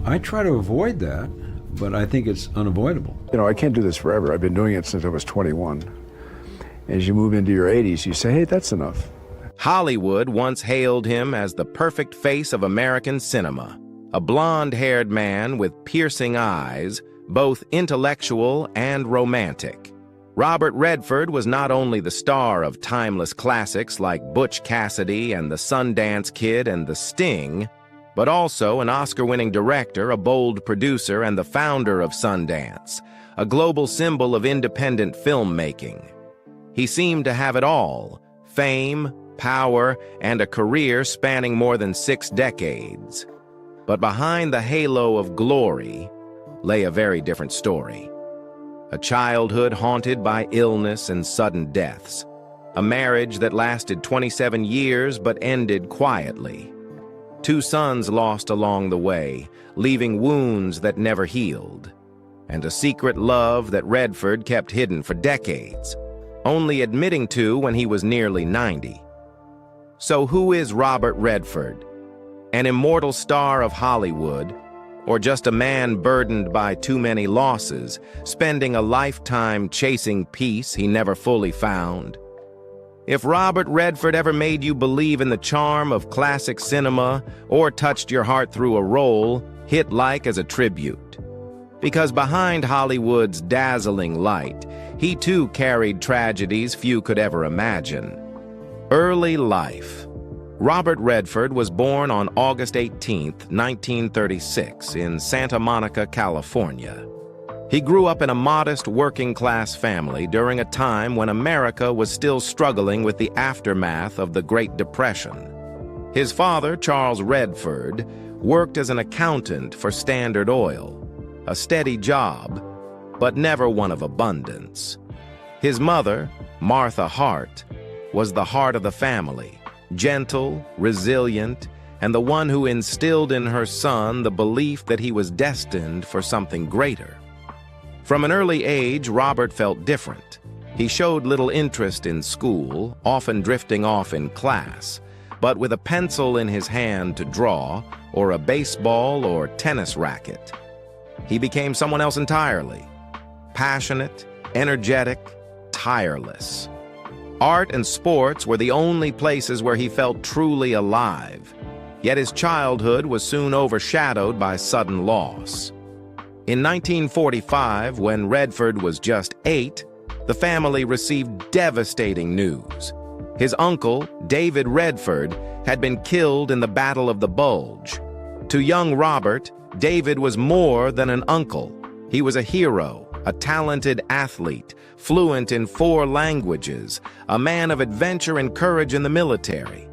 I try to avoid that, but I think it's unavoidable. You know, I can't do this forever. I've been doing it since I was 21. As you move into your 80s, you say, hey, that's enough. Hollywood once hailed him as the perfect face of American cinema, a blonde-haired man with piercing eyes, both intellectual and romantic. Robert Redford was not only the star of timeless classics like Butch Cassidy and The Sundance Kid and The Sting, but also an Oscar-winning director, a bold producer, and the founder of Sundance, a global symbol of independent filmmaking. He seemed to have it all: fame, power, and a career spanning more than 6 decades. But behind the halo of glory lay a very different story. A childhood haunted by illness and sudden deaths. A marriage that lasted 27 years but ended quietly. 2 sons lost along the way, leaving wounds that never healed. And a secret love that Redford kept hidden for decades, only admitting to when he was nearly 90. So who is Robert Redford? An immortal star of Hollywood, or just a man burdened by too many losses, spending a lifetime chasing peace he never fully found? If Robert Redford ever made you believe in the charm of classic cinema or touched your heart through a role, hit like as a tribute. Because behind Hollywood's dazzling light, he too carried tragedies few could ever imagine. Early life. Robert Redford was born on August 18, 1936, in Santa Monica, California. He grew up in a modest working-class family during a time when America was still struggling with the aftermath of the Great Depression. His father, Charles Redford, worked as an accountant for Standard Oil, a steady job, but never one of abundance. His mother, Martha Hart, was the heart of the family, gentle, resilient, and the one who instilled in her son the belief that he was destined for something greater. From an early age, Robert felt different. He showed little interest in school, often drifting off in class, but with a pencil in his hand to draw, or a baseball or tennis racket, he became someone else entirely. Passionate, energetic, tireless. Art and sports were the only places where he felt truly alive, yet his childhood was soon overshadowed by sudden loss. In 1945, when Redford was just 8, the family received devastating news. His uncle, David Redford, had been killed in the Battle of the Bulge. To young Robert, David was more than an uncle. He was a hero, a talented athlete, fluent in 4 languages, a man of adventure and courage in the military.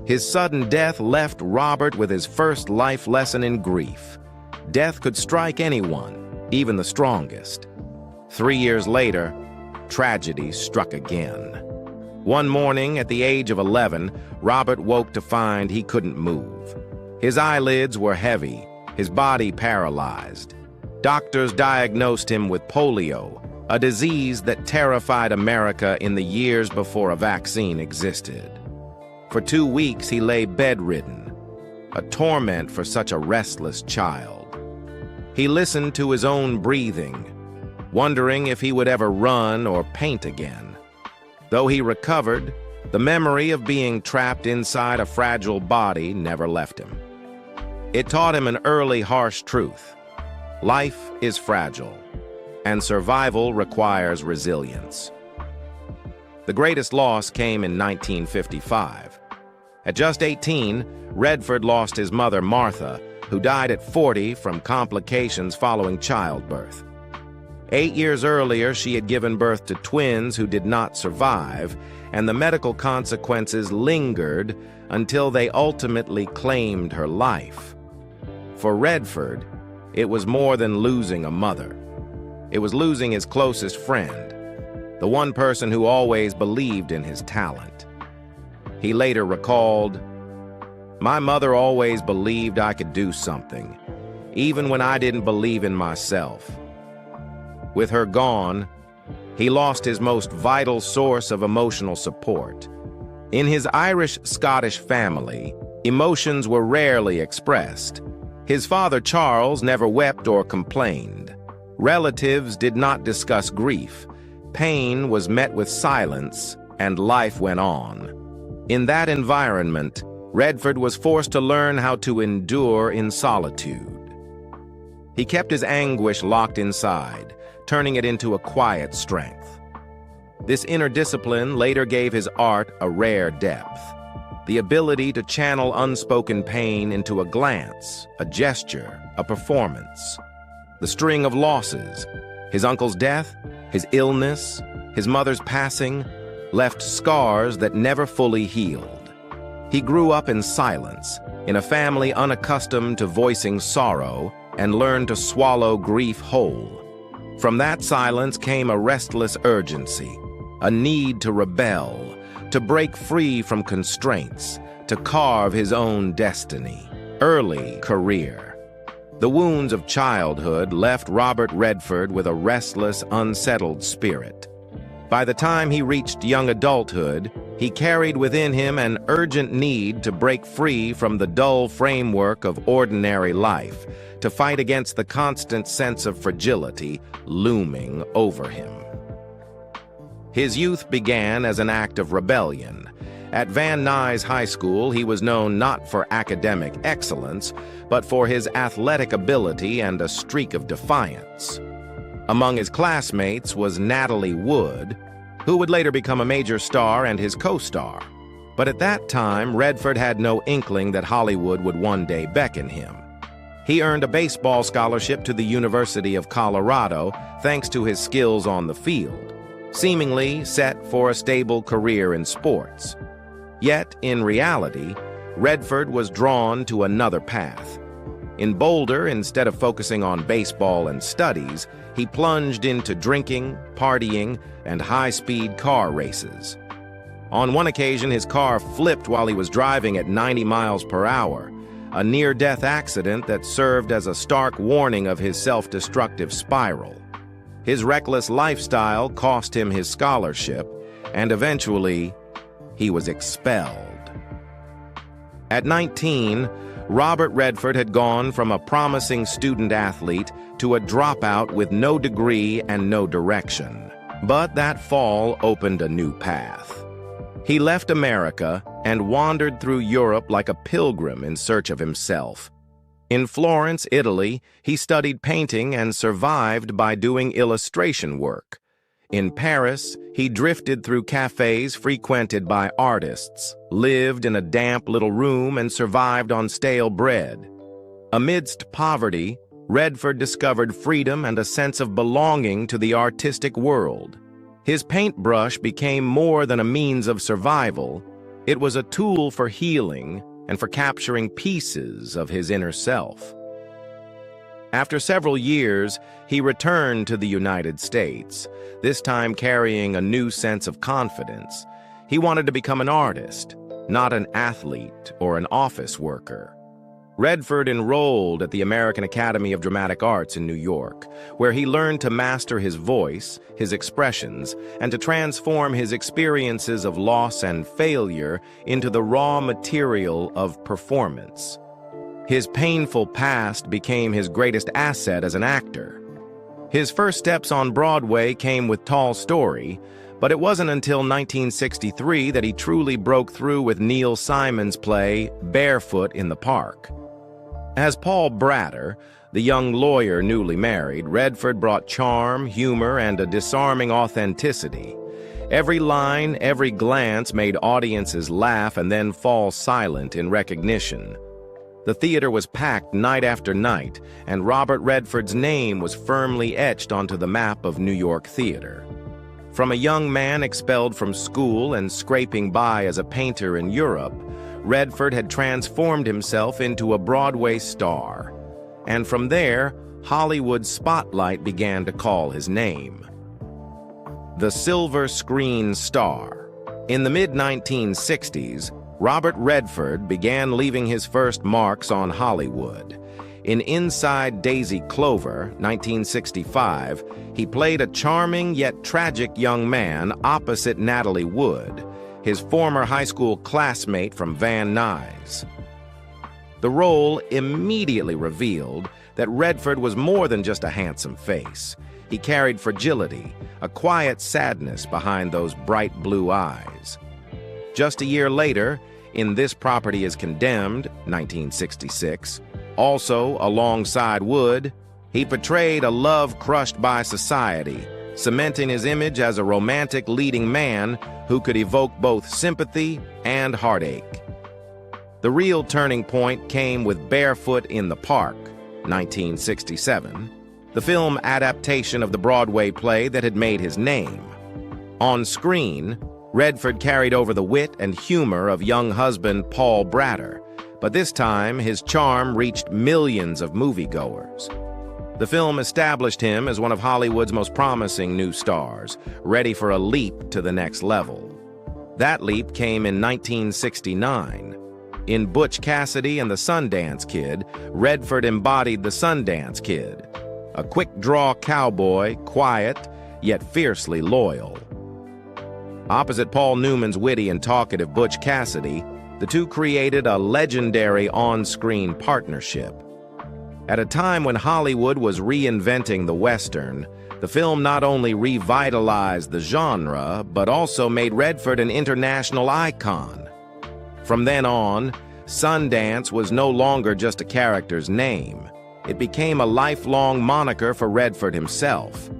His sudden death left Robert with his first life lesson in grief. Death could strike anyone, even the strongest. 3 years later, tragedy struck again. One morning, at the age of 11, Robert woke to find he couldn't move. His eyelids were heavy, his body paralyzed. Doctors diagnosed him with polio, a disease that terrified America in the years before a vaccine existed. For 2 weeks, he lay bedridden, a torment for such a restless child. He listened to his own breathing, wondering if he would ever run or paint again. Though he recovered, the memory of being trapped inside a fragile body never left him. It taught him an early harsh truth. Life is fragile, and survival requires resilience. The greatest loss came in 1955. At just 18, Redford lost his mother, Martha, who died at 40 from complications following childbirth. 8 years earlier, she had given birth to twins who did not survive, and the medical consequences lingered until they ultimately claimed her life. For Redford, it was more than losing a mother. It was losing his closest friend, the one person who always believed in his talent. He later recalled, "My mother always believed I could do something, even when I didn't believe in myself." With her gone, he lost his most vital source of emotional support. In his Irish-Scottish family, emotions were rarely expressed. His father, Charles, never wept or complained. Relatives did not discuss grief. Pain was met with silence, and life went on. In that environment, Redford was forced to learn how to endure in solitude. He kept his anguish locked inside, turning it into a quiet strength. This inner discipline later gave his art a rare depth, the ability to channel unspoken pain into a glance, a gesture, a performance. The string of losses, his uncle's death, his illness, his mother's passing, left scars that never fully healed. He grew up in silence, in a family unaccustomed to voicing sorrow, and learned to swallow grief whole. From that silence came a restless urgency, a need to rebel, to break free from constraints, to carve his own destiny. Early career. The wounds of childhood left Robert Redford with a restless, unsettled spirit. By the time he reached young adulthood, he carried within him an urgent need to break free from the dull framework of ordinary life, to fight against the constant sense of fragility looming over him. His youth began as an act of rebellion. At Van Nuys High School, he was known not for academic excellence, but for his athletic ability and a streak of defiance. Among his classmates was Natalie Wood, who would later become a major star and his co-star. But at that time, Redford had no inkling that Hollywood would one day beckon him. He earned a baseball scholarship to the University of Colorado thanks to his skills on the field, seemingly set for a stable career in sports. Yet, in reality, Redford was drawn to another path. In Boulder, instead of focusing on baseball and studies, he plunged into drinking, partying, and high-speed car races. On one occasion, his car flipped while he was driving at 90 miles per hour, a near-death accident that served as a stark warning of his self-destructive spiral. His reckless lifestyle cost him his scholarship, and eventually, he was expelled. At 19, Robert Redford had gone from a promising student-athlete to a dropout with no degree and no direction. But that fall opened a new path. He left America and wandered through Europe like a pilgrim in search of himself. In Florence, Italy, he studied painting and survived by doing illustration work. In Paris, he drifted through cafes frequented by artists, lived in a damp little room, and survived on stale bread. Amidst poverty, Redford discovered freedom and a sense of belonging to the artistic world. His paintbrush became more than a means of survival. It was a tool for healing and for capturing pieces of his inner self. After several years, he returned to the United States, this time carrying a new sense of confidence. He wanted to become an artist, not an athlete or an office worker. Redford enrolled at the American Academy of Dramatic Arts in New York, where he learned to master his voice, his expressions, and to transform his experiences of loss and failure into the raw material of performance. His painful past became his greatest asset as an actor. His first steps on Broadway came with Tall Story, but it wasn't until 1963 that he truly broke through with Neil Simon's play Barefoot in the Park. As Paul Bratter, the young lawyer newly married, Redford brought charm, humor, and a disarming authenticity. Every line, every glance made audiences laugh and then fall silent in recognition. The theater was packed night after night, and Robert Redford's name was firmly etched onto the map of New York theater. From a young man expelled from school and scraping by as a painter in Europe, Redford had transformed himself into a Broadway star. And from there, Hollywood's spotlight began to call his name. The silver screen star. In the mid-1960s, Robert Redford began leaving his first marks on Hollywood. In Inside Daisy Clover, 1965, he played a charming yet tragic young man opposite Natalie Wood, his former high school classmate from Van Nuys. The role immediately revealed that Redford was more than just a handsome face. He carried fragility, a quiet sadness behind those bright blue eyes. Just a year later, in This Property is Condemned, 1966, also alongside Wood, he portrayed a love crushed by society, cementing his image as a romantic leading man who could evoke both sympathy and heartache. The real turning point came with Barefoot in the Park, 1967, the film adaptation of the Broadway play that had made his name. On screen, Redford carried over the wit and humor of young husband Paul Bratter, but this time his charm reached millions of moviegoers. The film established him as one of Hollywood's most promising new stars, ready for a leap to the next level. That leap came in 1969. In Butch Cassidy and the Sundance Kid, Redford embodied the Sundance Kid, a quick-draw cowboy, quiet, yet fiercely loyal. Opposite Paul Newman's witty and talkative Butch Cassidy, the two created a legendary on-screen partnership. At a time when Hollywood was reinventing the Western, the film not only revitalized the genre, but also made Redford an international icon. From then on, Sundance was no longer just a character's name. It became a lifelong moniker for Redford himself.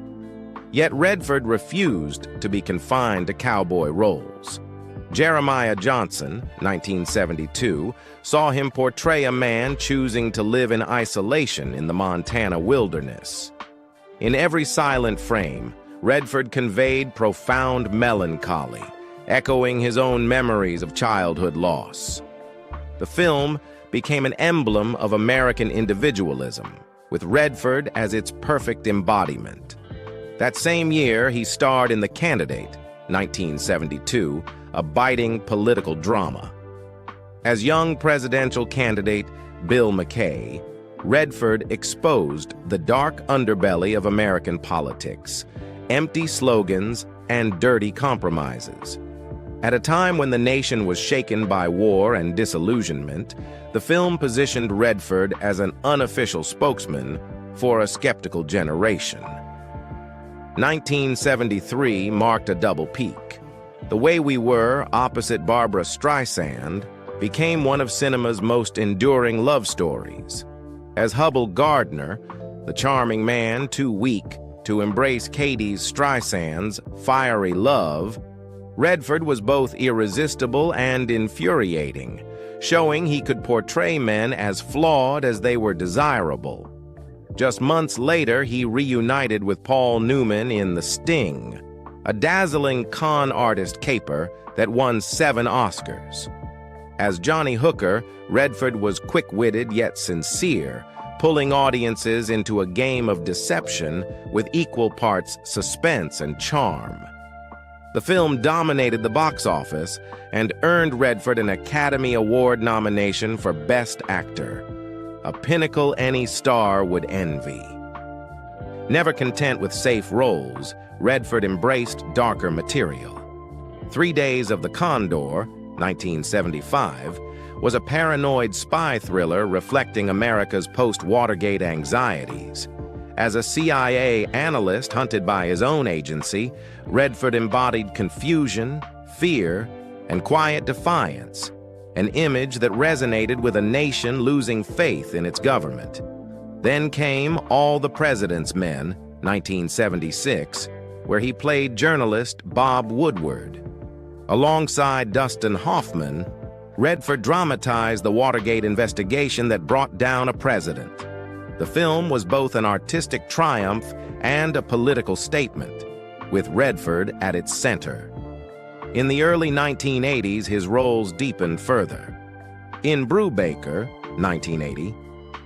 Yet Redford refused to be confined to cowboy roles. Jeremiah Johnson, 1972, saw him portray a man choosing to live in isolation in the Montana wilderness. In every silent frame, Redford conveyed profound melancholy, echoing his own memories of childhood loss. The film became an emblem of American individualism, with Redford as its perfect embodiment. That same year, he starred in The Candidate, 1972, a biting political drama. As young presidential candidate Bill McKay, Redford exposed the dark underbelly of American politics, empty slogans, and dirty compromises. At a time when the nation was shaken by war and disillusionment, the film positioned Redford as an unofficial spokesman for a skeptical generation. 1973 marked a double peak. The Way We Were, opposite Barbra Streisand, became one of cinema's most enduring love stories. As Hubble Gardner, the charming man too weak to embrace Katie's Streisand's fiery love, Redford was both irresistible and infuriating, showing he could portray men as flawed as they were desirable. Just months later, he reunited with Paul Newman in The Sting, a dazzling con artist caper that won 7 Oscars. As Johnny Hooker, Redford was quick-witted yet sincere, pulling audiences into a game of deception with equal parts suspense and charm. The film dominated the box office and earned Redford an Academy Award nomination for Best Actor, a pinnacle any star would envy. Never content with safe roles, Redford embraced darker material. 3 Days of the Condor, 1975, was a paranoid spy thriller reflecting America's post-Watergate anxieties. As a CIA analyst hunted by his own agency, Redford embodied confusion, fear, and quiet defiance, an image that resonated with a nation losing faith in its government. Then came All the President's Men, 1976, where he played journalist Bob Woodward. Alongside Dustin Hoffman, Redford dramatized the Watergate investigation that brought down a president. The film was both an artistic triumph and a political statement, with Redford at its center. In the early 1980s, his roles deepened further. In Brubaker, 1980,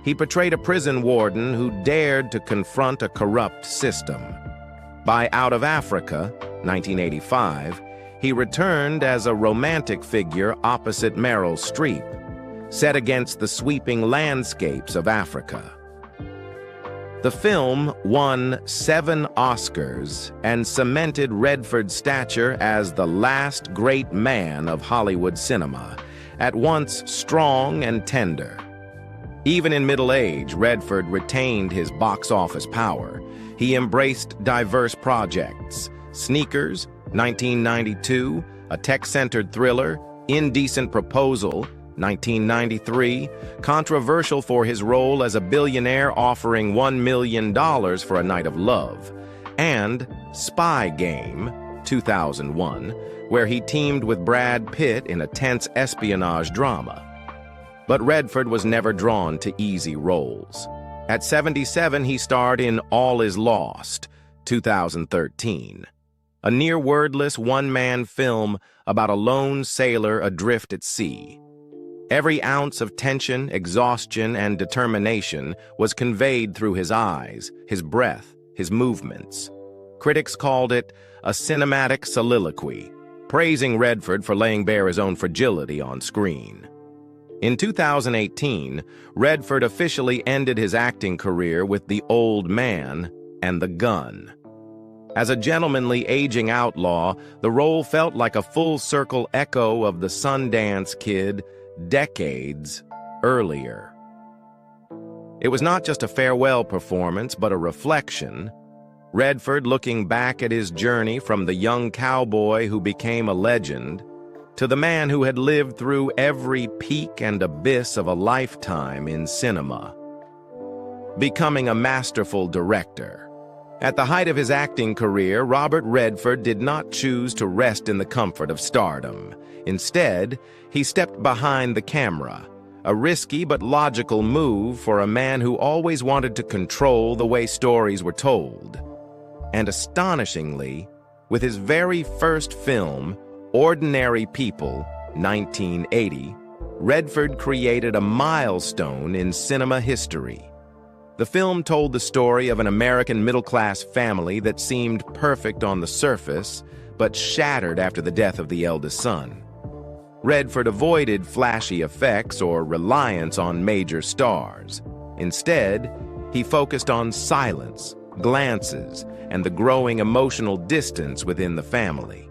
he portrayed a prison warden who dared to confront a corrupt system. By Out of Africa, 1985, he returned as a romantic figure opposite Meryl Streep, set against the sweeping landscapes of Africa. The film won 7 Oscars and cemented Redford's stature as the last great man of Hollywood cinema, at once strong and tender. Even in middle age, Redford retained his box office power. He embraced diverse projects: Sneakers, 1992, a tech-centered thriller; Indecent Proposal, 1993, controversial for his role as a billionaire offering $1 million for a night of love; and Spy Game, 2001, where he teamed with Brad Pitt in a tense espionage drama. But Redford was never drawn to easy roles. At 77, he starred in All Is Lost, 2013, a near-wordless one-man film about a lone sailor adrift at sea. Every ounce of tension, exhaustion, and determination was conveyed through his eyes, his breath, his movements. Critics called it a cinematic soliloquy, praising Redford for laying bare his own fragility on screen. In 2018, Redford officially ended his acting career with The Old Man and The Gun. As a gentlemanly aging outlaw, the role felt like a full-circle echo of the Sundance Kid decades earlier. It was not just a farewell performance, but a reflection. Redford looking back at his journey from the young cowboy who became a legend to the man who had lived through every peak and abyss of a lifetime in cinema, becoming a masterful director. At the height of his acting career, Robert Redford did not choose to rest in the comfort of stardom. Instead, he stepped behind the camera, a risky but logical move for a man who always wanted to control the way stories were told. And astonishingly, with his very first film, Ordinary People, 1980, Redford created a milestone in cinema history. The film told the story of an American middle-class family that seemed perfect on the surface, but shattered after the death of the eldest son. Redford avoided flashy effects or reliance on major stars. Instead, he focused on silence, glances, and the growing emotional distance within the family.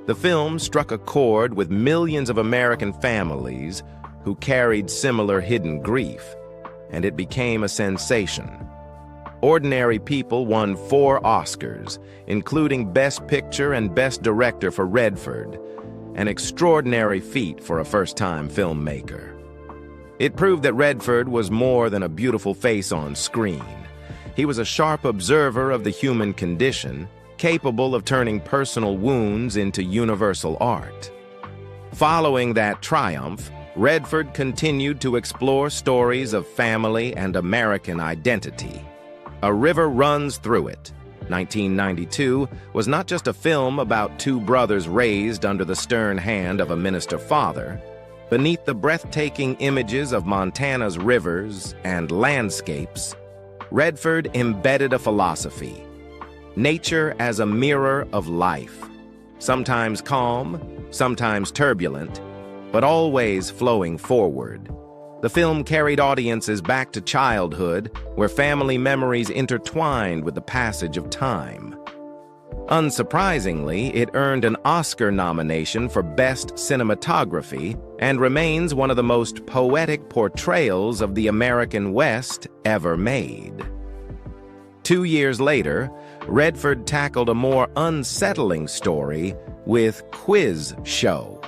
The film struck a chord with millions of American families who carried similar hidden grief, and it became a sensation. Ordinary People won 4 Oscars, including Best Picture and Best Director for Redford, an extraordinary feat for a first-time filmmaker. It proved that Redford was more than a beautiful face on screen. He was a sharp observer of the human condition, capable of turning personal wounds into universal art. Following that triumph, Redford continued to explore stories of family and American identity. A River Runs Through It, 1992, was not just a film about 2 brothers raised under the stern hand of a minister father. Beneath the breathtaking images of Montana's rivers and landscapes, Redford embedded a philosophy: nature as a mirror of life, sometimes calm, sometimes turbulent, but always flowing forward. The film carried audiences back to childhood, where family memories intertwined with the passage of time. Unsurprisingly, it earned an Oscar nomination for Best Cinematography and remains one of the most poetic portrayals of the American West ever made. 2 years later, Redford tackled a more unsettling story with Quiz Show,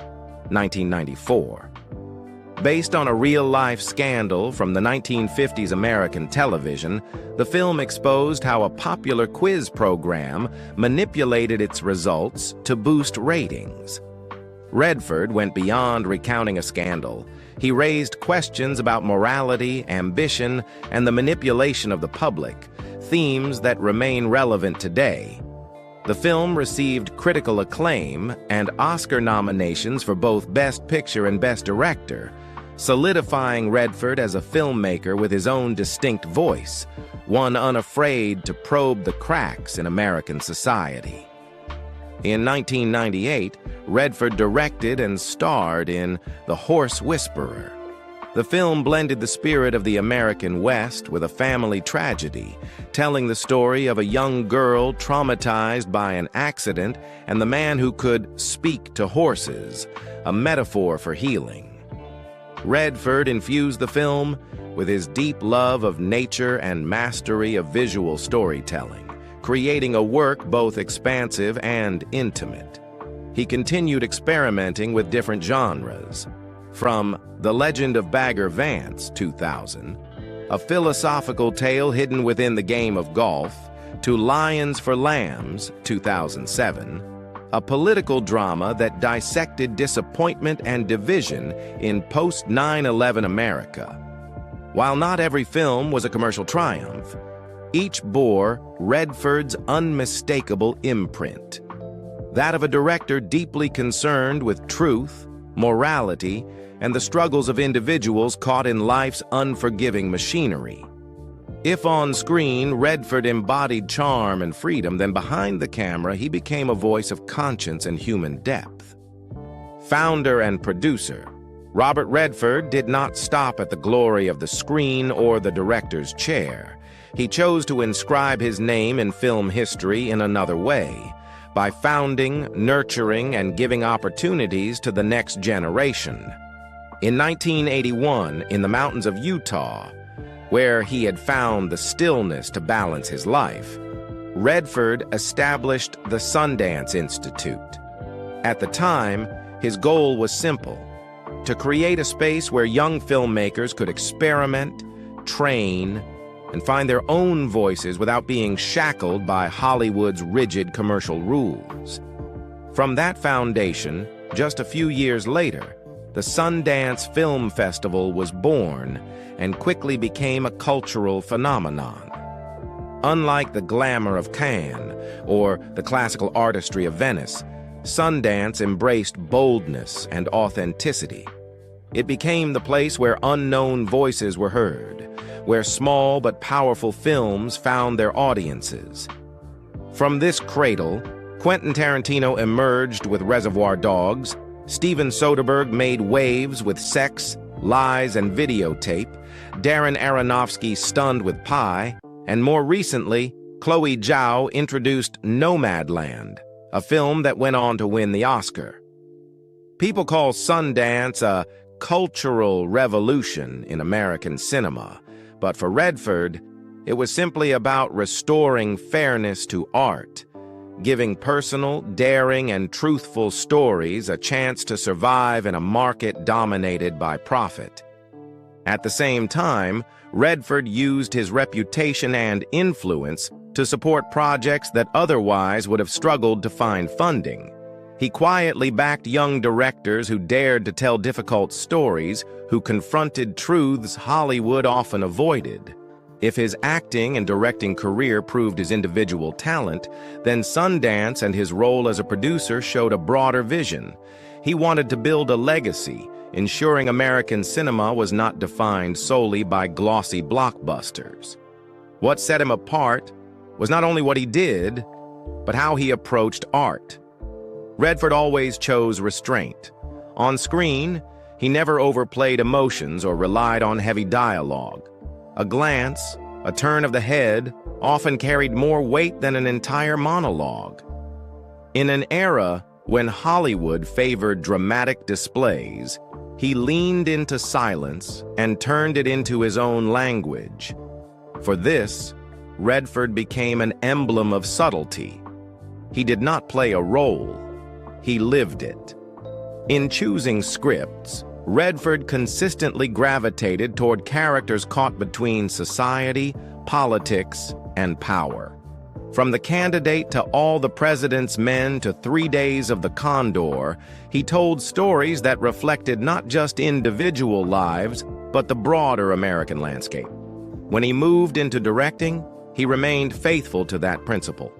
1994. Based on a real-life scandal from the 1950s American television, the film exposed how a popular quiz program manipulated its results to boost ratings. Redford went beyond recounting a scandal. He raised questions about morality, ambition, and the manipulation of the public, themes that remain relevant today. The film received critical acclaim and Oscar nominations for both Best Picture and Best Director, solidifying Redford as a filmmaker with his own distinct voice, one unafraid to probe the cracks in American society. In 1998, Redford directed and starred in The Horse Whisperer. The film blended the spirit of the American West with a family tragedy, telling the story of a young girl traumatized by an accident and the man who could speak to horses, a metaphor for healing. Redford infused the film with his deep love of nature and mastery of visual storytelling, creating a work both expansive and intimate. He continued experimenting with different genres, from The Legend of Bagger Vance, 2000, a philosophical tale hidden within the game of golf, to Lions for Lambs, 2007, a political drama that dissected disappointment and division in post-9/11 America. While not every film was a commercial triumph, each bore Redford's unmistakable imprint, that of a director deeply concerned with truth, morality, and the struggles of individuals caught in life's unforgiving machinery. If on screen Redford embodied charm and freedom, then behind the camera he became a voice of conscience and human depth. Founder and producer, Robert Redford did not stop at the glory of the screen or the director's chair. He chose to inscribe his name in film history in another way, by founding, nurturing, and giving opportunities to the next generation. In 1981, in the mountains of Utah, where he had found the stillness to balance his life, Redford established the Sundance Institute. At the time, his goal was simple: to create a space where young filmmakers could experiment, train, and find their own voices without being shackled by Hollywood's rigid commercial rules. From that foundation, just a few years later, the Sundance Film Festival was born and quickly became a cultural phenomenon. Unlike the glamour of Cannes or the classical artistry of Venice, Sundance embraced boldness and authenticity. It became the place where unknown voices were heard, where small but powerful films found their audiences. From this cradle, Quentin Tarantino emerged with Reservoir Dogs, Steven Soderbergh made waves with Sex, Lies, and Videotape, Darren Aronofsky stunned with Pi, and more recently, Chloe Zhao introduced Nomadland, a film that went on to win the Oscar. People call Sundance a cultural revolution in American cinema, but for Redford, it was simply about restoring fairness to art, giving personal, daring, and truthful stories a chance to survive in a market dominated by profit. At the same time, Redford used his reputation and influence to support projects that otherwise would have struggled to find funding. He quietly backed young directors who dared to tell difficult stories, who confronted truths Hollywood often avoided. If his acting and directing career proved his individual talent, then Sundance and his role as a producer showed a broader vision. He wanted to build a legacy, ensuring American cinema was not defined solely by glossy blockbusters. What set him apart was not only what he did, but how he approached art. Redford always chose restraint. On screen, he never overplayed emotions or relied on heavy dialogue. A glance, a turn of the head, often carried more weight than an entire monologue. In an era when Hollywood favored dramatic displays, he leaned into silence and turned it into his own language. For this, Redford became an emblem of subtlety. He did not play a role, he lived it. In choosing scripts, Redford consistently gravitated toward characters caught between society, politics, and power. From The Candidate to All the President's Men to 3 Days of the Condor, he told stories that reflected not just individual lives, but the broader American landscape. When he moved into directing, he remained faithful to that principle.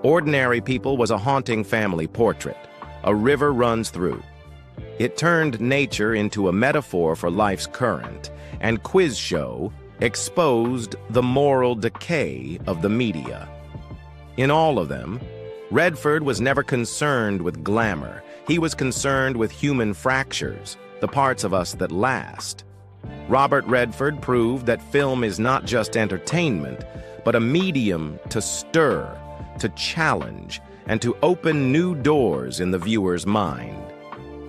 Ordinary People was a haunting family portrait. A river runs through. It turned nature into a metaphor for life's current, and Quiz Show exposed the moral decay of the media. In all of them, Redford was never concerned with glamour. He was concerned with human fractures, the parts of us that last. Robert Redford proved that film is not just entertainment, but a medium to stir, to challenge, and to open new doors in the viewer's mind.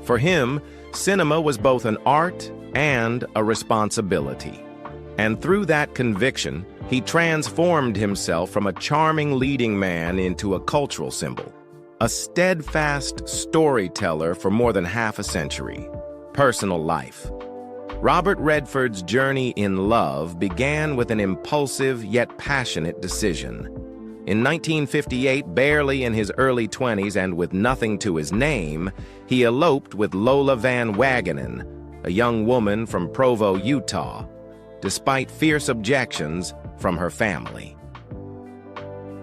For him, cinema was both an art and a responsibility. And through that conviction, he transformed himself from a charming leading man into a cultural symbol, a steadfast storyteller for more than half a century. Personal life. Robert Redford's journey in love began with an impulsive yet passionate decision. In 1958, barely in his early 20s and with nothing to his name, he eloped with Lola Van Wagenen, a young woman from Provo, Utah, despite fierce objections from her family.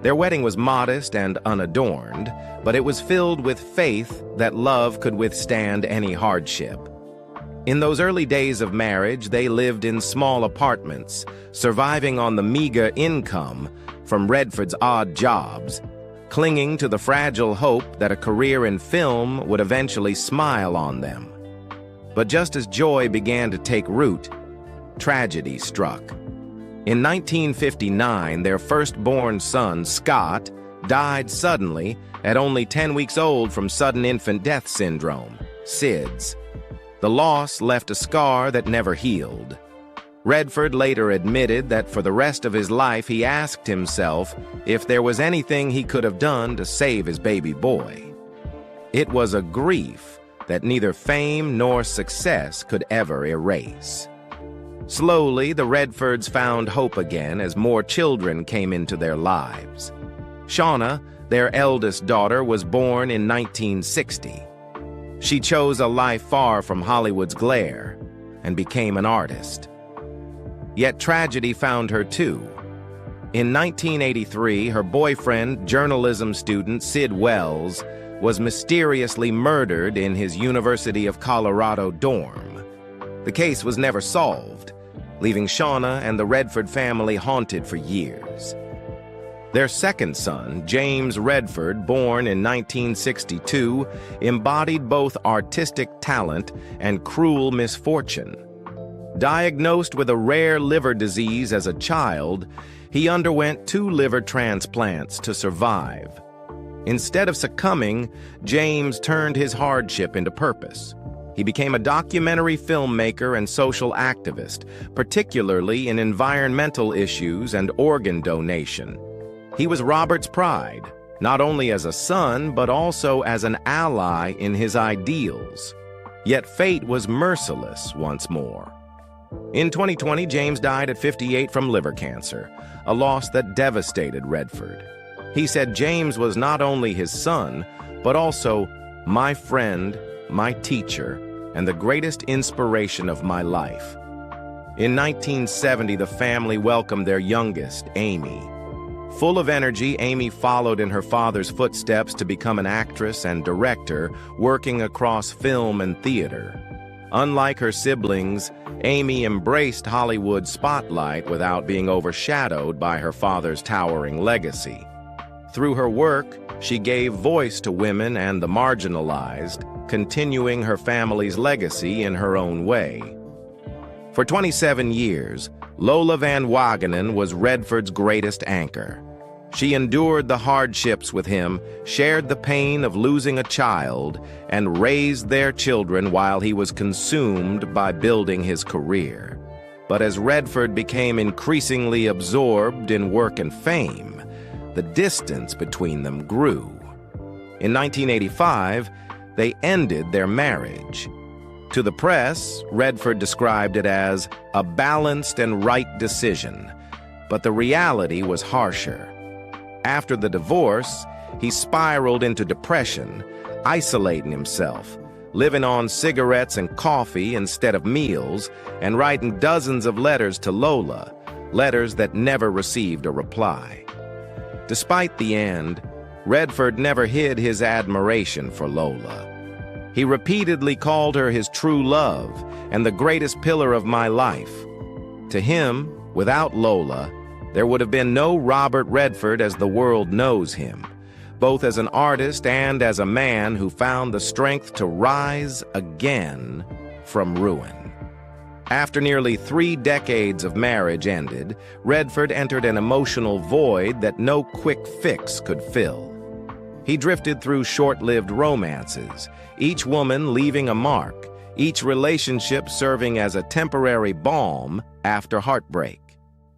Their wedding was modest and unadorned, but it was filled with faith that love could withstand any hardship. In those early days of marriage, they lived in small apartments, surviving on the meager income from Redford's odd jobs, clinging to the fragile hope that a career in film would eventually smile on them. But just as joy began to take root, tragedy struck. In 1959, their firstborn son, Scott, died suddenly at only 10 weeks old from sudden infant death syndrome, SIDS. The loss left a scar that never healed. Redford later admitted that for the rest of his life he asked himself if there was anything he could have done to save his baby boy. It was a grief that neither fame nor success could ever erase. Slowly, the Redfords found hope again as more children came into their lives. Shauna, their eldest daughter, was born in 1960. She chose a life far from Hollywood's glare and became an artist. Yet tragedy found her too. In 1983, her boyfriend, journalism student Sid Wells, was mysteriously murdered in his University of Colorado dorm. The case was never solved, leaving Shauna and the Redford family haunted for years. Their second son, James Redford, born in 1962, embodied both artistic talent and cruel misfortune. Diagnosed with a rare liver disease as a child, he underwent 2 liver transplants to survive. Instead of succumbing, James turned his hardship into purpose. He became a documentary filmmaker and social activist, particularly in environmental issues and organ donation. He was Robert's pride, not only as a son, but also as an ally in his ideals. Yet fate was merciless once more. In 2020, James died at 58 from liver cancer, a loss that devastated Redford. He said James was not only his son, but also my friend, my teacher, and the greatest inspiration of my life. In 1970, the family welcomed their youngest, Amy. Full of energy, Amy followed in her father's footsteps to become an actress and director, working across film and theater. Unlike her siblings, Amy embraced Hollywood's spotlight without being overshadowed by her father's towering legacy. Through her work, she gave voice to women and the marginalized, continuing her family's legacy in her own way. For 27 years, Lola Van Wagenen was Redford's greatest anchor. She endured the hardships with him, shared the pain of losing a child, and raised their children while he was consumed by building his career. But as Redford became increasingly absorbed in work and fame, the distance between them grew. In 1985, they ended their marriage. To the press, Redford described it as a balanced and right decision, but the reality was harsher. After the divorce, he spiraled into depression, isolating himself, living on cigarettes and coffee instead of meals, and writing dozens of letters to Lola, letters that never received a reply. Despite the end, Redford never hid his admiration for Lola. He repeatedly called her his true love and the greatest pillar of my life. To him, without Lola, there would have been no Robert Redford as the world knows him, both as an artist and as a man who found the strength to rise again from ruin. After nearly 3 decades of marriage ended, Redford entered an emotional void that no quick fix could fill. He drifted through short-lived romances, each woman leaving a mark, each relationship serving as a temporary balm after heartbreak.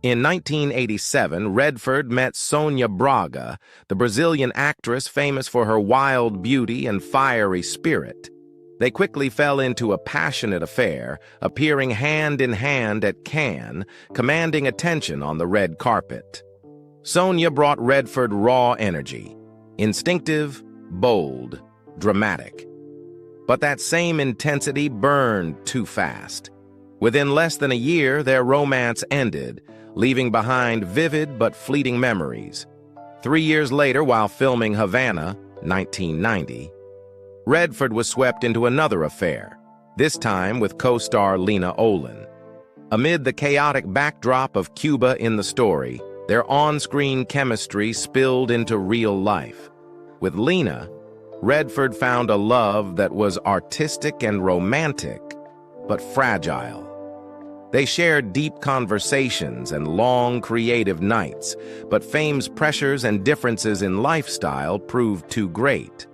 In 1987, Redford met Sonia Braga, the Brazilian actress famous for her wild beauty and fiery spirit. They quickly fell into a passionate affair, appearing hand in hand at Cannes, commanding attention on the red carpet. Sonia brought Redford raw energy, instinctive, bold, dramatic. But that same intensity burned too fast. Within less than a year, their romance ended, leaving behind vivid but fleeting memories. 3 years later, while filming Havana, 1990, Redford was swept into another affair, this time with co-star Lena Olin. Amid the chaotic backdrop of Cuba in the story, their on-screen chemistry spilled into real life. With Lena, Redford found a love that was artistic and romantic, but fragile. They shared deep conversations and long creative nights, but fame's pressures and differences in lifestyle proved too great.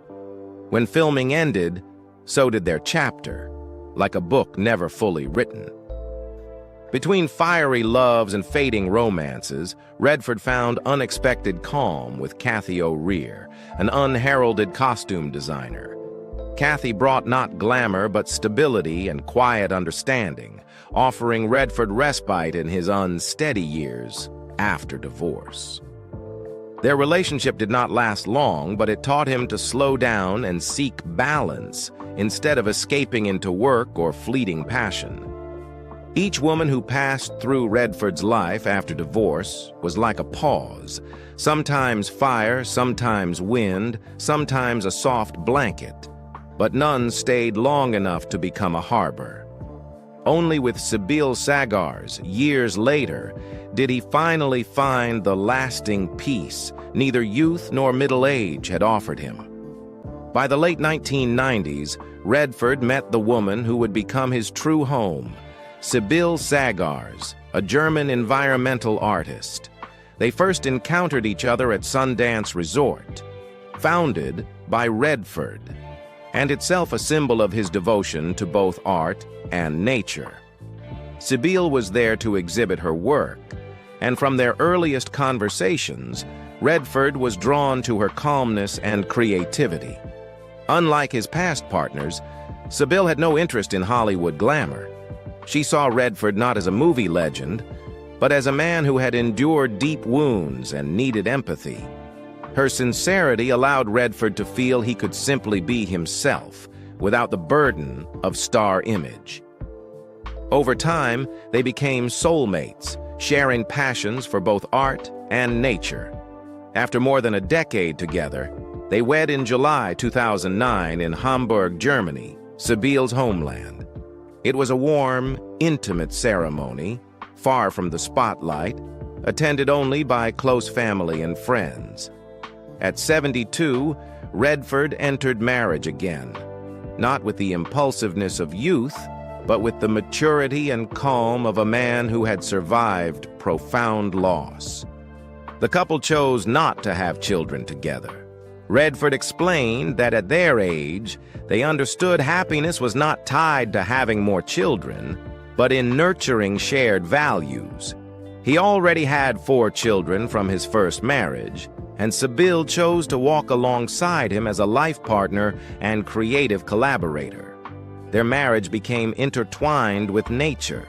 When filming ended, so did their chapter, like a book never fully written. Between fiery loves and fading romances, Redford found unexpected calm with Kathy O'Rear, an unheralded costume designer. Kathy brought not glamour but stability and quiet understanding, offering Redford respite in his unsteady years after divorce. Their relationship did not last long, but it taught him to slow down and seek balance instead of escaping into work or fleeting passion. Each woman who passed through Redford's life after divorce was like a pause, sometimes fire, sometimes wind, sometimes a soft blanket, but none stayed long enough to become a harbor. Only with Sybil Sagars, years later, did he finally find the lasting peace neither youth nor middle age had offered him. By the late 1990s, Redford met the woman who would become his true home, Sybil Sagars, a German environmental artist. They first encountered each other at Sundance Resort, founded by Redford, and itself a symbol of his devotion to both art and nature. Sybil was there to exhibit her work, and from their earliest conversations, Redford was drawn to her calmness and creativity. Unlike his past partners, Sybil had no interest in Hollywood glamour. She saw Redford not as a movie legend, but as a man who had endured deep wounds and needed empathy. Her sincerity allowed Redford to feel he could simply be himself, without the burden of star image. Over time, they became soulmates, sharing passions for both art and nature. After more than a decade together, they wed in July 2009 in Hamburg, Germany, Sybil's homeland. It was a warm, intimate ceremony, far from the spotlight, attended only by close family and friends. At 72, Redford entered marriage again, not with the impulsiveness of youth, but with the maturity and calm of a man who had survived profound loss. The couple chose not to have children together. Redford explained that at their age, they understood happiness was not tied to having more children, but in nurturing shared values. He already had 4 children from his first marriage, and Sybil chose to walk alongside him as a life partner and creative collaborator. Their marriage became intertwined with nature.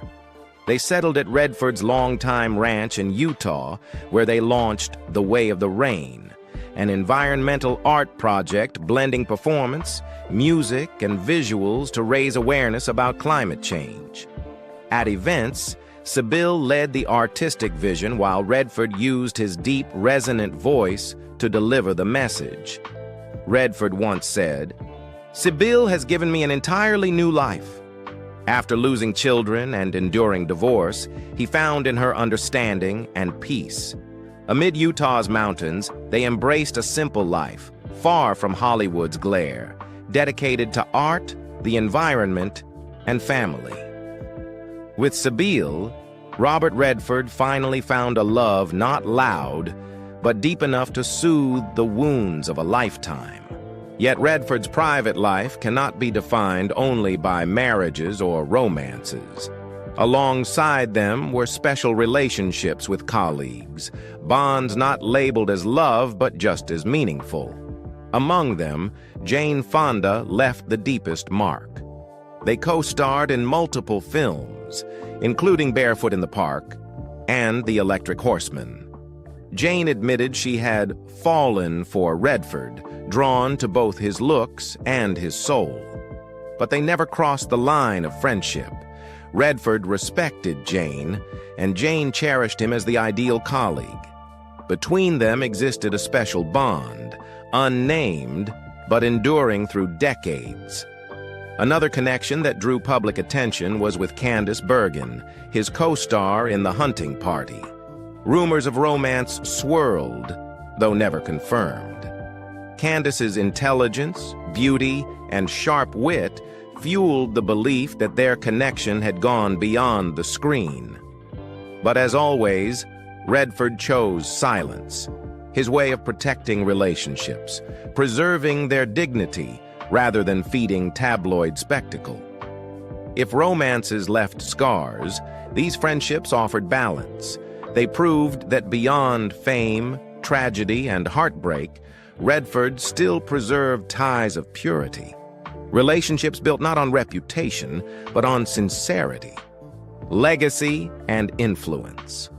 They settled at Redford's longtime ranch in Utah, where they launched The Way of the Rain, an environmental art project blending performance, music, and visuals to raise awareness about climate change. At events, Sybil led the artistic vision while Redford used his deep, resonant voice to deliver the message. Redford once said, "Sybil has given me an entirely new life." After losing children and enduring divorce, he found in her understanding and peace. Amid Utah's mountains, they embraced a simple life, far from Hollywood's glare, dedicated to art, the environment, and family. With Sybil, Robert Redford finally found a love not loud, but deep enough to soothe the wounds of a lifetime. Yet Redford's private life cannot be defined only by marriages or romances. Alongside them were special relationships with colleagues, bonds not labeled as love but just as meaningful. Among them, Jane Fonda left the deepest mark. They co-starred in multiple films, including Barefoot in the Park and The Electric Horseman. Jane admitted she had fallen for Redford, drawn to both his looks and his soul. But they never crossed the line of friendship. Redford respected Jane, and Jane cherished him as the ideal colleague. Between them existed a special bond, unnamed, but enduring through decades. Another connection that drew public attention was with Candice Bergen, his co-star in The Hunting Party. Rumors of romance swirled, though never confirmed. Candice's intelligence, beauty, and sharp wit fueled the belief that their connection had gone beyond the screen. But as always, Redford chose silence, his way of protecting relationships, preserving their dignity rather than feeding tabloid spectacle. If romances left scars, these friendships offered balance. They proved that beyond fame, tragedy, and heartbreak, Redford still preserved ties of purity. Relationships built not on reputation, but on sincerity, legacy, and influence.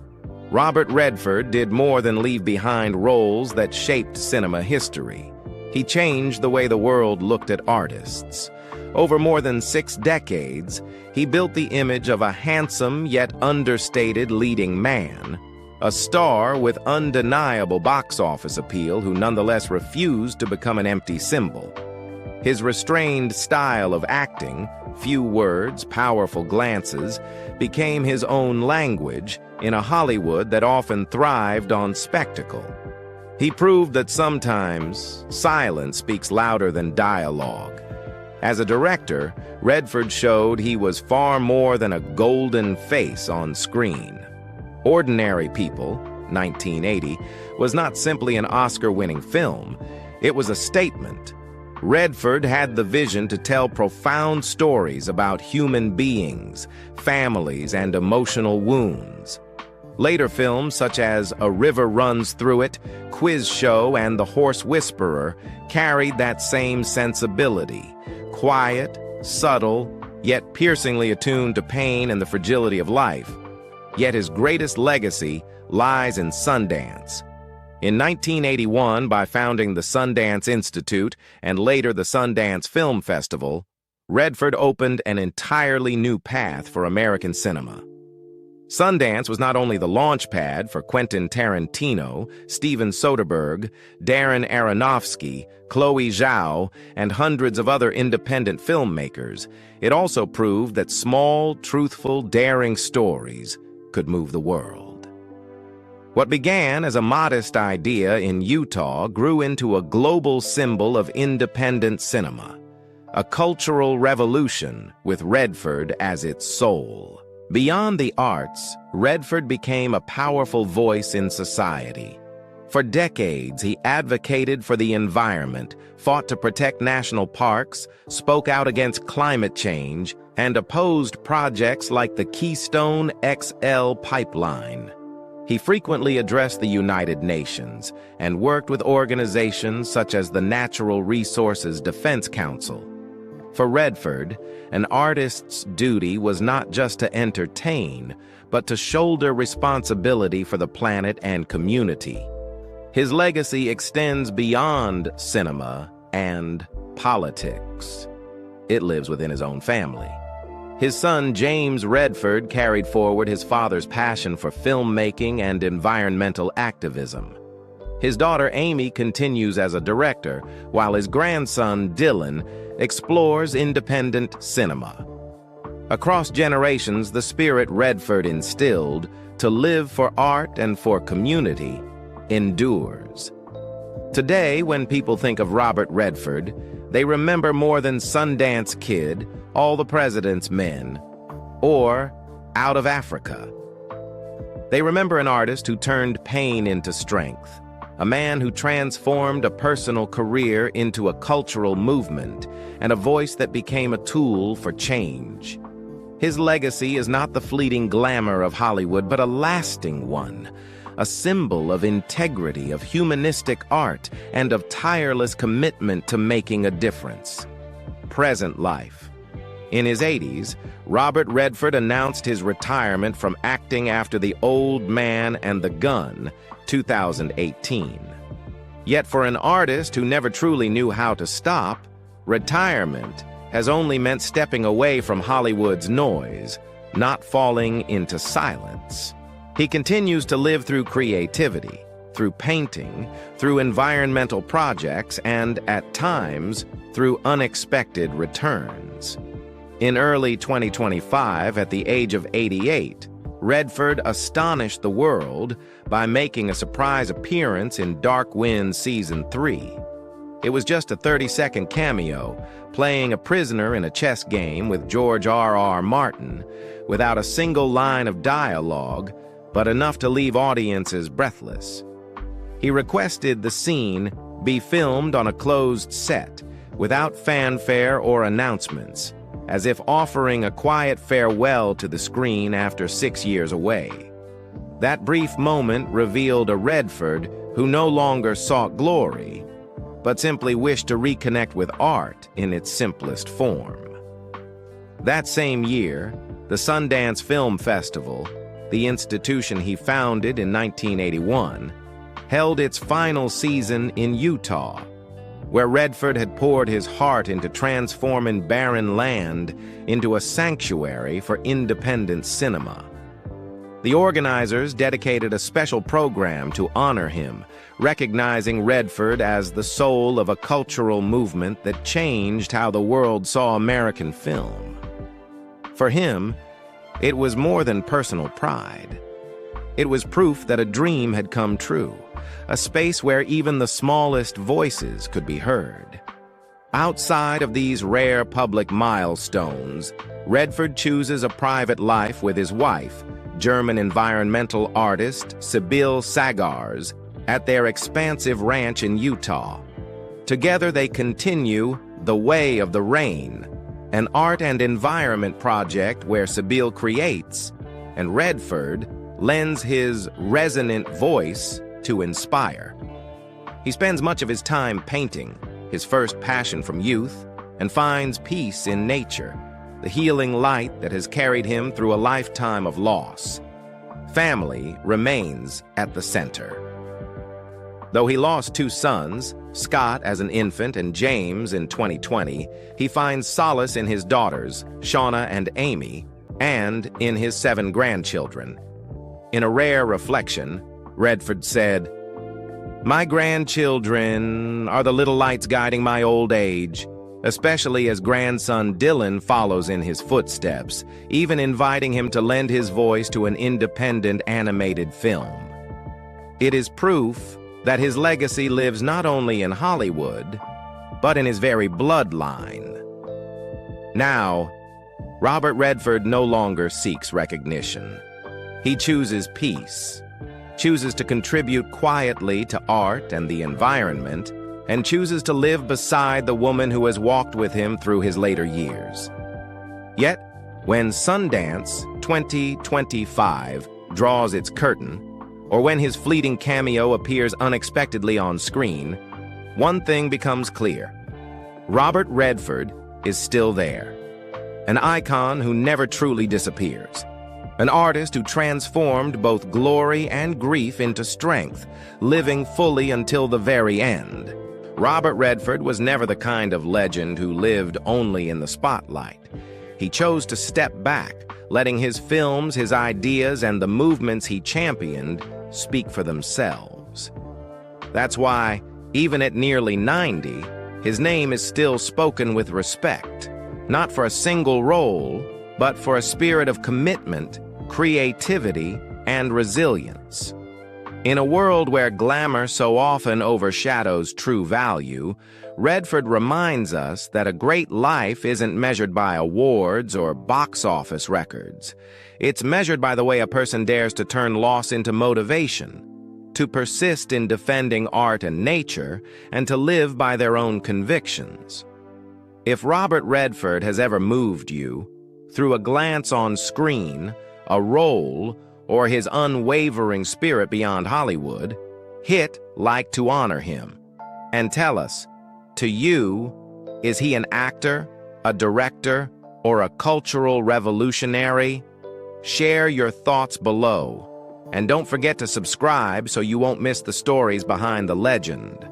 Robert Redford did more than leave behind roles that shaped cinema history. He changed the way the world looked at artists. Over more than 6 decades, he built the image of a handsome yet understated leading man, a star with undeniable box office appeal who nonetheless refused to become an empty symbol. His restrained style of acting, few words, powerful glances, became his own language in a Hollywood that often thrived on spectacle. He proved that sometimes silence speaks louder than dialogue. As a director, Redford showed he was far more than a golden face on screen. Ordinary People, 1980, was not simply an Oscar-winning film. It was a statement. Redford had the vision to tell profound stories about human beings, families, and emotional wounds. Later films such as A River Runs Through It, Quiz Show, and The Horse Whisperer carried that same sensibility. Quiet, subtle, yet piercingly attuned to pain and the fragility of life. Yet his greatest legacy lies in Sundance. In 1981, by founding the Sundance Institute and later the Sundance Film Festival, Redford opened an entirely new path for American cinema. Sundance was not only the launch pad for Quentin Tarantino, Steven Soderbergh, Darren Aronofsky, Chloe Zhao, and hundreds of other independent filmmakers, it also proved that small, truthful, daring stories could move the world. What began as a modest idea in Utah grew into a global symbol of independent cinema, a cultural revolution with Redford as its soul. Beyond the arts, Redford became a powerful voice in society. For decades, he advocated for the environment, fought to protect national parks, spoke out against climate change, and opposed projects like the Keystone XL pipeline. He frequently addressed the United Nations and worked with organizations such as the Natural Resources Defense Council. For Redford, an artist's duty was not just to entertain, but to shoulder responsibility for the planet and community. His legacy extends beyond cinema and politics. It lives within his own family. His son, James Redford, carried forward his father's passion for filmmaking and environmental activism. His daughter, Amy, continues as a director, while his grandson, Dylan, explores independent cinema. Across generations, the spirit Redford instilled, to live for art and for community, endures. Today, when people think of Robert Redford, they remember more than Sundance Kid, All the President's Men, or Out of Africa. They remember an artist who turned pain into strength, a man who transformed a personal career into a cultural movement, and a voice that became a tool for change. His legacy is not the fleeting glamour of Hollywood, but a lasting one, a symbol of integrity, of humanistic art, and of tireless commitment to making a difference. Present life. In his 80s, Robert Redford announced his retirement from acting after The Old Man and the Gun, 2018. Yet for an artist who never truly knew how to stop, retirement has only meant stepping away from Hollywood's noise, not falling into silence. He continues to live through creativity, through painting, through environmental projects, and, at times, through unexpected returns. In early 2025, at the age of 88, Redford astonished the world by making a surprise appearance in Dark Winds Season 3. It was just a 30-second cameo, playing a prisoner in a chess game with George R.R. Martin, without a single line of dialogue, but enough to leave audiences breathless. He requested the scene be filmed on a closed set, without fanfare or announcements, as if offering a quiet farewell to the screen after 6 years away. That brief moment revealed a Redford who no longer sought glory, but simply wished to reconnect with art in its simplest form. That same year, the Sundance Film Festival, the institution he founded in 1981, held its final season in Utah, where Redford had poured his heart into transforming barren land into a sanctuary for independent cinema. The organizers dedicated a special program to honor him, recognizing Redford as the soul of a cultural movement that changed how the world saw American film. For him, it was more than personal pride. It was proof that a dream had come true, a space where even the smallest voices could be heard. Outside of these rare public milestones, Redford chooses a private life with his wife, German environmental artist Sibylle Sagars, at their expansive ranch in Utah. Together they continue The Way of the Rain, an art and environment project where Sibylle creates, and Redford lends his resonant voice to inspire. He spends much of his time painting, his first passion from youth, and finds peace in nature, the healing light that has carried him through a lifetime of loss. Family remains at the center. Though he lost 2 sons, Scott as an infant and James in 2020, he finds solace in his daughters, Shauna and Amy, and in his 7 grandchildren. In a rare reflection, Redford said, "My grandchildren are the little lights guiding my old age, especially as grandson Dylan follows in his footsteps, even inviting him to lend his voice to an independent animated film. It is proof that his legacy lives not only in Hollywood, but in his very bloodline." Now, Robert Redford no longer seeks recognition. He chooses peace, chooses to contribute quietly to art and the environment, and chooses to live beside the woman who has walked with him through his later years. Yet, when Sundance 2025 draws its curtain, or when his fleeting cameo appears unexpectedly on screen, one thing becomes clear. Robert Redford is still there, an icon who never truly disappears, an artist who transformed both glory and grief into strength, living fully until the very end. Robert Redford was never the kind of legend who lived only in the spotlight. He chose to step back, letting his films, his ideas, and the movements he championed speak for themselves. That's why, even at nearly 90, his name is still spoken with respect, not for a single role, but for a spirit of commitment, creativity, and resilience. In a world where glamour so often overshadows true value, Redford reminds us that a great life isn't measured by awards or box office records. It's measured by the way a person dares to turn loss into motivation, to persist in defending art and nature, and to live by their own convictions. If Robert Redford has ever moved you, through a glance on screen, a role, or his unwavering spirit beyond Hollywood, hit like to honor him. And tell us, to you, is he an actor, a director, or a cultural revolutionary? Share your thoughts below. And don't forget to subscribe so you won't miss the stories behind the legend.